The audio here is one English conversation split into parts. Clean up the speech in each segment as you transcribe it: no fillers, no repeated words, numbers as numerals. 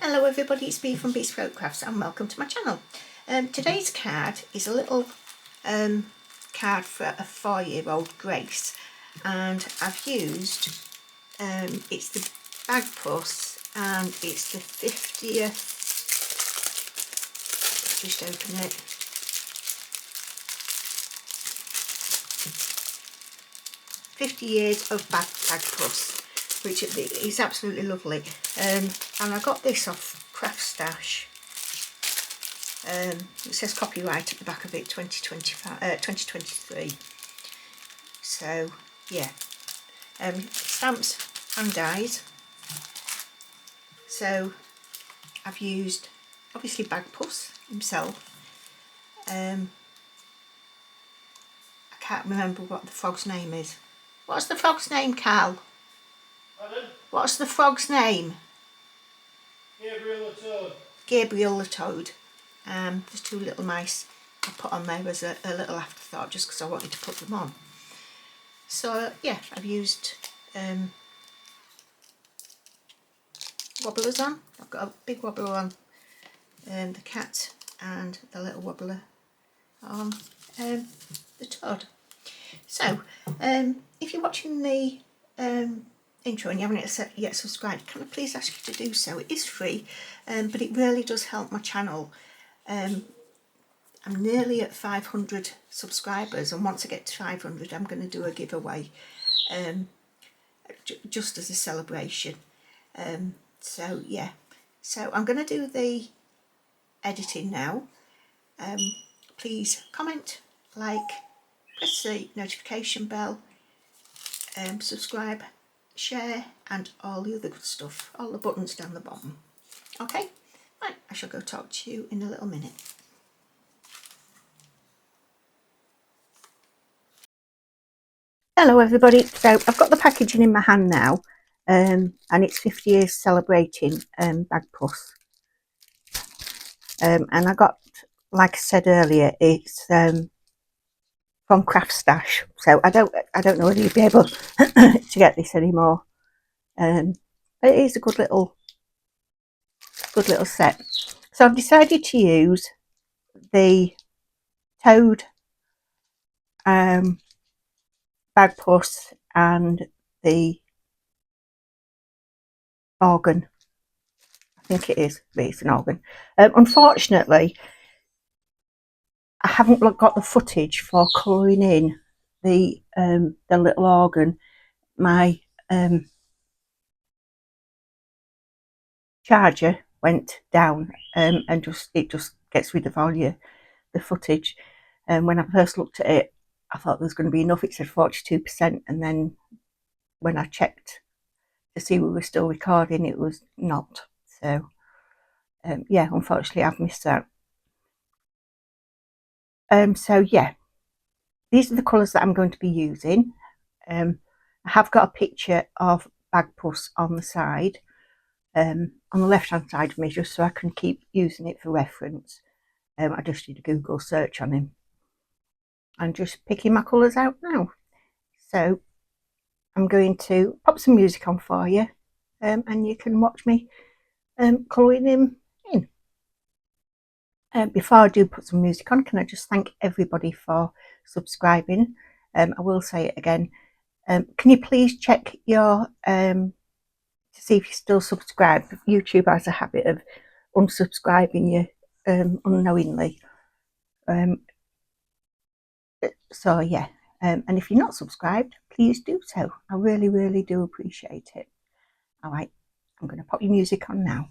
Hello everybody, it's Bea from Bespoke Crafts and welcome to my channel. Today's card is a little card for a 4-year-old Grace, and I've used, it's the Bagpuss and it's the 50th, just open it, 50 years of Bagpuss, which is absolutely lovely. And I got this off Craft Stash. It says copyright at the back of it, 2023. So yeah, stamps and dies. So I've used obviously Bagpuss himself. I can't remember what the frog's name is. What's the frog's name, Carl? Pardon? What's the frog's name? Gabriel the Toad. Gabriel the Toad. There's two little mice I put on there as a little afterthought, just because I wanted to put them on. So yeah, I've used wobblers on. I've got a big wobbler on the cat and the little wobbler on the toad. So if you're watching the intro and you haven't yet subscribed, can I please ask you to do so? It is free, but it really does help my channel. I'm nearly at 500 subscribers, and once I get to 500 I'm going to do a giveaway just as a celebration. So yeah, so I'm going to do the editing now. Please comment, like, press the notification bell, subscribe, share, and all the other good stuff, all the buttons down the bottom. Okay, right, I shall go talk to you in a little minute. Hello everybody, so I've got the packaging in my hand now, and it's 50 years celebrating Bagpuss. And I got, like I said earlier, it's from Craft Stash, so I don't know whether you'll be able to get this anymore. But it is a good little set. So I've decided to use the Toad, Bagpuss and the organ. I think it is, but it's an organ. Unfortunately, I haven't got the footage for colouring in the little organ. My charger went down, and it just gets rid of all the footage. And when I first looked at it, I thought there was going to be enough. It said 42%, and then when I checked to see we were still recording, it was not. So yeah, unfortunately I've missed that. So yeah, these are the colours that I'm going to be using. I have got a picture of Bagpuss on the side, on the left hand side of me, just so I can keep using it for reference. I just did a Google search on him. I'm just picking my colours out now. So I'm going to pop some music on for you, and you can watch me colouring him in. Before I do put some music on, can I just thank everybody for subscribing? I will say it again. Can you please check your to see if you're still subscribed? YouTube has a habit of unsubscribing you unknowingly. So yeah, and if you're not subscribed, please do so. I really do appreciate it. All right, I'm going to pop your music on now.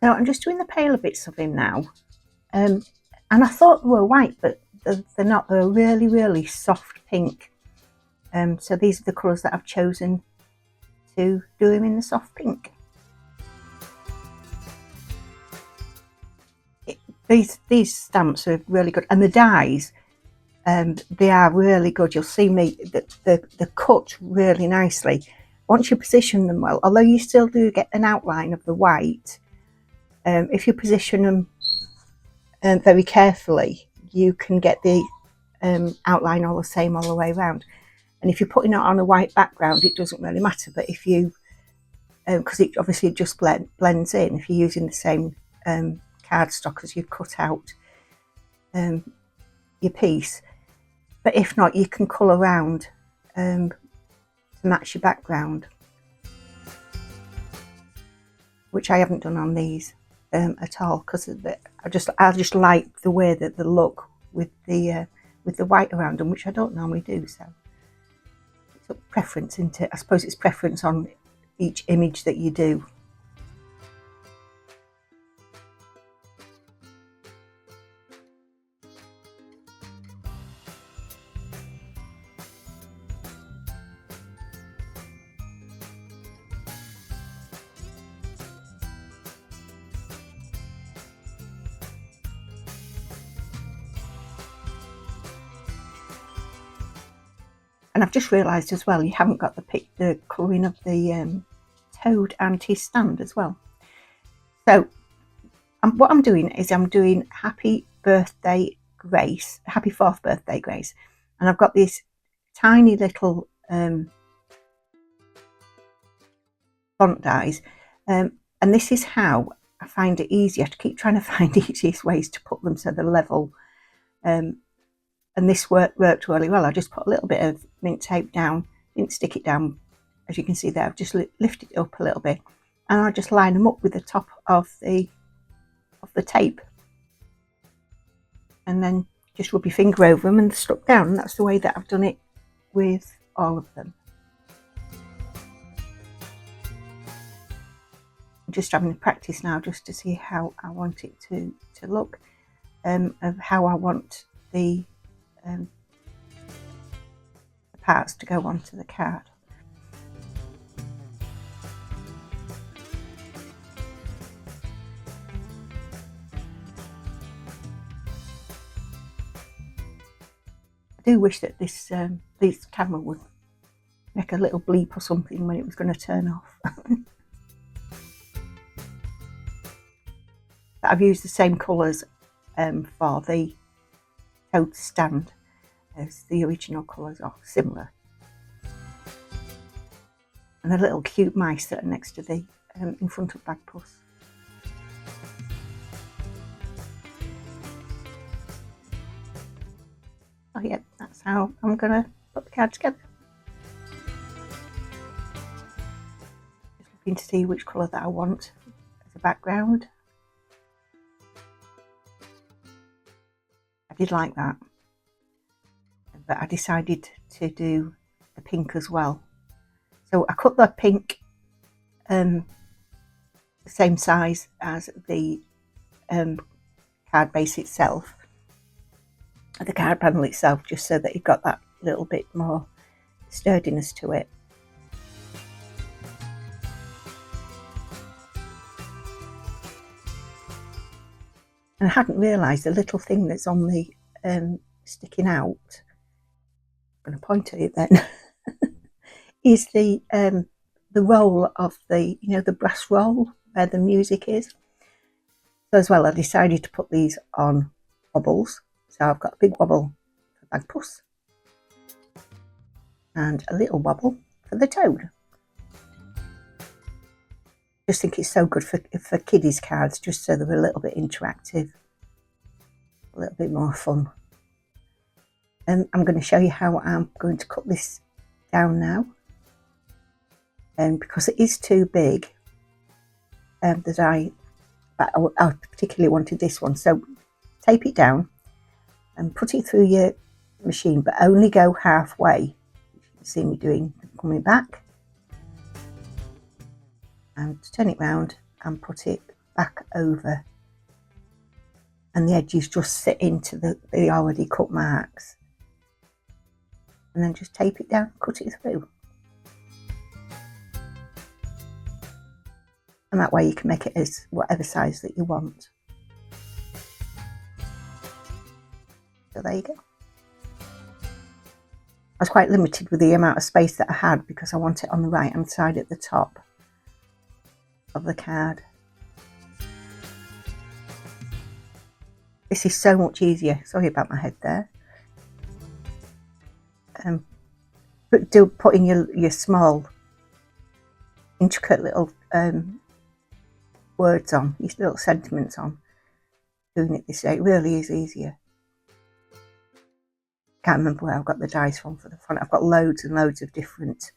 So I'm just doing the paler bits of him now. And I thought they were white, but they're not. They're a really, really soft pink. So these are the colours that I've chosen to do him in the soft pink. These stamps are really good, and the dies, they are really good. You'll see me that they're cut really nicely once you position them well. Although you still do get an outline of the white, if you position them very carefully, you can get the outline all the same all the way around. And if you're putting it on a white background, it doesn't really matter. But if you, because it obviously just blends in, if you're using the same cardstock as you've cut out your piece. But if not, you can colour around to match your background, which I haven't done on these at all, because I just like the way that they look with the white around them, which I don't normally do. So it's a preference, isn't it? I suppose it's preference on each image that you do. And I've just realised as well, you haven't got the colouring of the toad and his stand as well. So what I'm doing is I'm doing Happy Birthday Grace, Happy 4th Birthday Grace. And I've got these tiny little font dies. And this is how I find it easier to keep trying to find the easiest ways to put them so they're level. And this worked really well. I just put a little bit of mint tape down, didn't stick it down, as you can see there. I've just lifted it up a little bit, and I just line them up with the top of the tape, and then just rub your finger over them and they're stuck down. And that's the way that I've done it with all of them. I'm just having a practice now just to see how I want it to look, of how I want the parts to go onto the card. I do wish that this camera would make a little bleep or something when it was going to turn off. But I've used the same colours for the toad stand as the original colours are similar. And the little cute mice that are next to the in front of Bagpuss. Oh yeah, that's how I'm gonna put the card together. Just looking to see which colour that I want as a background. I did like that, but I decided to do the pink as well. So I cut the pink the same size as the card base itself, the card panel itself, just so that it got that little bit more sturdiness to it. And I hadn't realised the little thing that's on the sticking out, I'm going to point at it then, is the roll of the, you know, the brass roll where the music is. So as well, I decided to put these on wobbles. So I've got a big wobble for Bagpuss and a little wobble for the toad. I just think it's so good for kiddies cards, just so they're a little bit interactive, a little bit more fun. And I'm going to show you how I'm going to cut this down now. And because it is too big, that I particularly wanted this one. So tape it down and put it through your machine, but only go halfway. You can see me doing, coming back, and turn it round and put it back over, and the edges just sit into the already cut marks, and then just tape it down, cut it through, and that way you can make it as whatever size that you want. So there you go. I was quite limited with the amount of space that I had because I want it on the right hand side at the top of the card. This is so much easier. Sorry about my head there. Putting your small, intricate little words on, these little sentiments on, doing it this way, it really is easier. Can't remember where I've got the dies from for the front. I've got loads and loads of different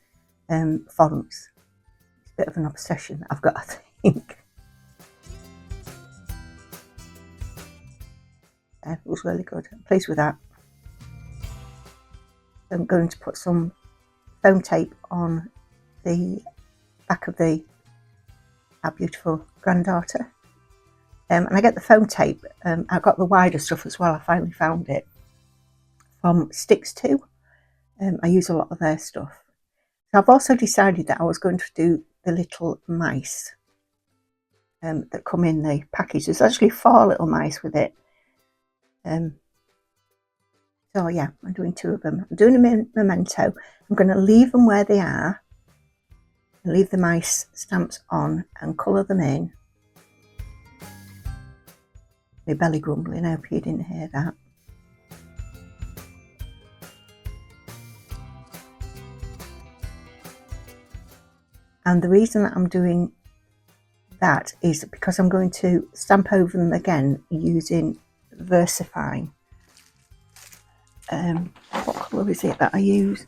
fonts. It's a bit of an obsession that I've got, I think. It was really good. I'm pleased with that. I'm going to put some foam tape on the back of our beautiful granddaughter. And I get the foam tape. I got the wider stuff as well. I finally found it from Sticks Too. I use a lot of their stuff. So I've also decided that I was going to do the little mice that come in the package. There's actually 4 little mice with it. So yeah, I'm doing 2 of them. I'm doing a memento. I'm going to leave them where they are, and leave the mice stamps on and colour them in. My belly grumbling, I hope you didn't hear that. And the reason that I'm doing that is because I'm going to stamp over them again using VersaFine. What colour is it that I use?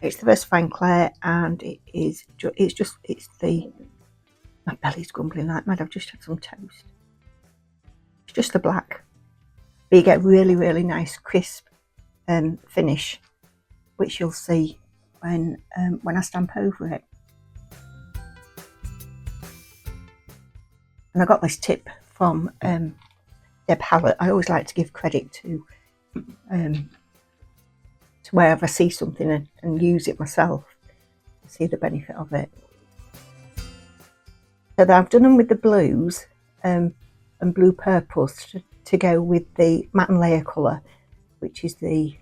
It's the VersaFine Clay, and it's my belly's grumbling like mad. I've just had some toast. It's just the black, but you get really, really nice crisp finish, which you'll see when I stamp over it. And I got this tip from Deb Hallett. I always like to give credit to wherever I see something and use it myself, to see the benefit of it. So I've done them with the blues and blue purples to go with the matte and layer colour, which is the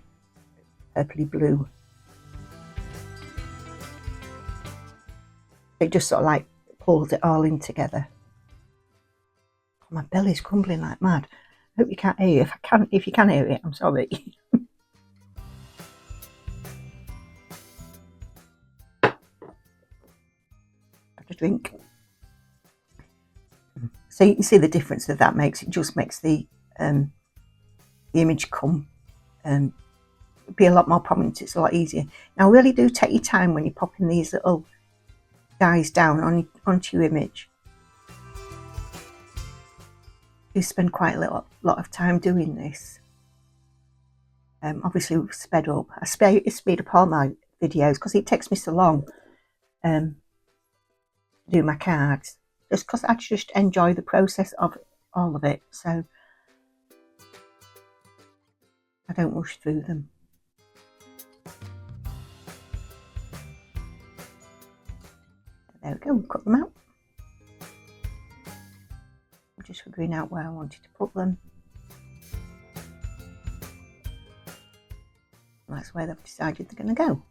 purpley blue. It just sort of like pulls it all in together. My belly's crumbling like mad. I hope you can't hear it. If you can hear it, I'm sorry. Have a drink. So you can see the difference that makes. It just makes the image come be a lot more prominent. It's a lot easier. Now really do take your time when you're popping these little dies down onto your image. You spend quite a lot of time doing this. Obviously we've sped up. I speed up all my videos because it takes me so long to do my cards, just because I just enjoy the process of all of it, so I don't rush through them. There we go, we'll cut them out. I'm just figuring out where I wanted to put them. That's where they've decided they're going to go.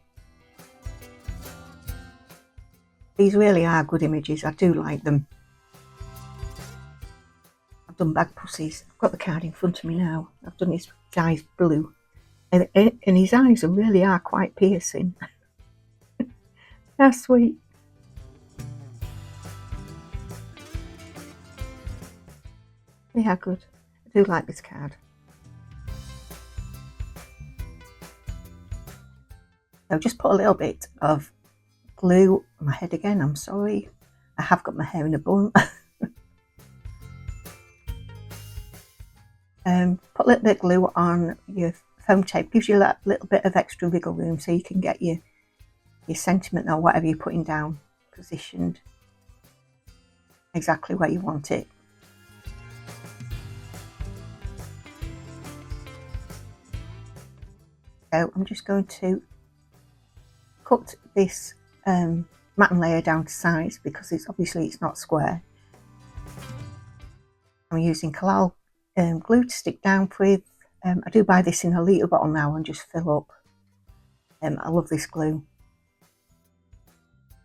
These really are good images. I do like them. I've done Bagpusses. I've got the card in front of me now. I've done his eyes blue, and his eyes really are quite piercing. They're sweet. They are good. I do like this card. So just put a little bit of glue on my head again. I'm sorry. I have got my hair in a bun. Put a little bit of glue on your foam tape. Gives you that little bit of extra wiggle room so you can get your sentiment or whatever you're putting down positioned. exactly where you want it. So I'm just going to cut this matten layer down to size because it's not square. I'm using Collall glue to stick down with. I do buy this in a litre bottle now and just fill up. I love this glue.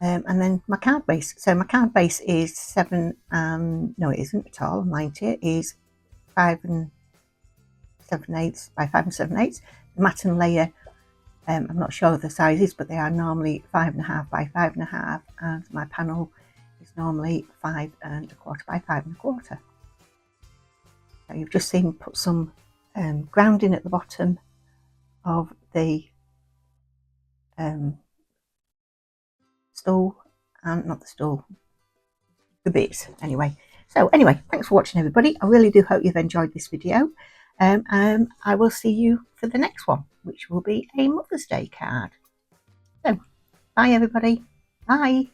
And then my card base. So my card base is 7 and no, it isn't at all. I'm lying to you. It is 5 7/8 by 5 7/8. The matten layer, I'm not sure of the sizes, but they are normally 5.5 by 5.5, and my panel is normally 5 1/4 by 5 1/4. Now you've just seen me put some grounding at the bottom of the stool, and not the stool, the bits anyway. So anyway, thanks for watching everybody. I really do hope you've enjoyed this video. I will see you for the next one, which will be a Mother's Day card. So bye everybody. Bye.